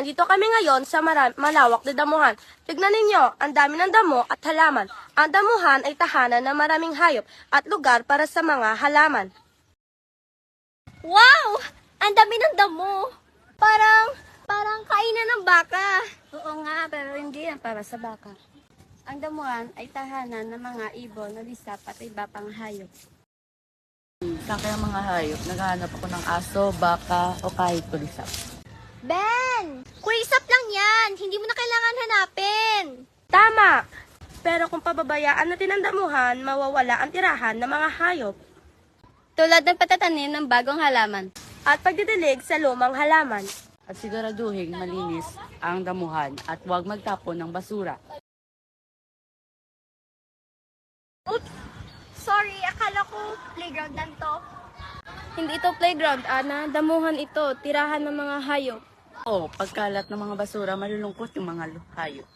Nandito kami ngayon sa malawak na damuhan. Tignan ninyo, ang dami ng damo at halaman. Ang damuhan ay tahanan ng maraming hayop at lugar para sa mga halaman. Wow! Ang dami ng damo. Parang kainan ng baka. Oo nga, pero hindi yan para sa baka. Ang damuhan ay tahanan ng mga ibon, nalisap at iba pang hayop. Sa kaya mga hayop, naghahanap ako ng aso, baka o kahit kulisap. Ben! Kulisap lang yan. Hindi mo na kailangan hanapin. Tama! Pero kung pababayaan natin ang damuhan, mawawala ang tirahan ng mga hayop Tulad ng patatanim ng bagong halaman. at pagdidilig sa lumang halaman. At siguraduhin malinis ang damuhan at huwag magtapon ng basura. Oops! Sorry, akala ko playground lang to. Hindi ito playground, Ana. Damuhan ito, tirahan ng mga hayop. O, pagkalat ng mga basura, malulungkot yung mga hayop.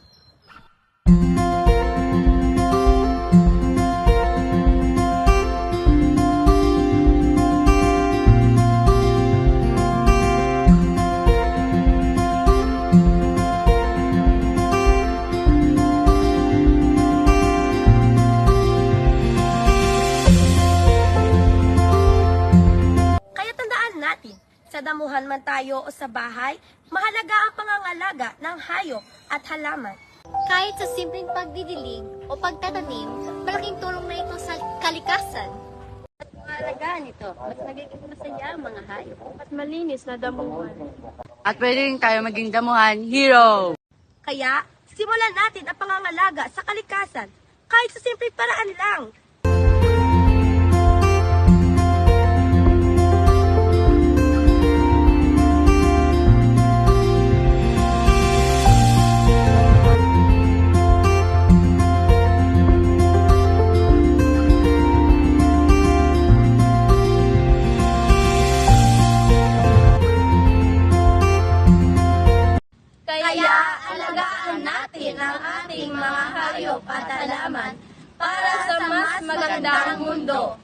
Kaya tandaan natin, sa damuhan man tayo o sa bahay, mahalaga ang pangangalaga ng hayop at halaman. Kahit sa simpleng pagdidilig o pagtatanim, malaking tulong na ito sa kalikasan. Mahalagaan ito, mas nagiging masaya ang mga hayop. At malinis na damuhan. At pwede rin tayo maging damuhan hero! Kaya, simulan natin ang pangangalaga sa kalikasan, kahit sa simpleng paraan lang. Kaya alagaan natin ang ating mga hayop at halaman para sa mas magandang mundo.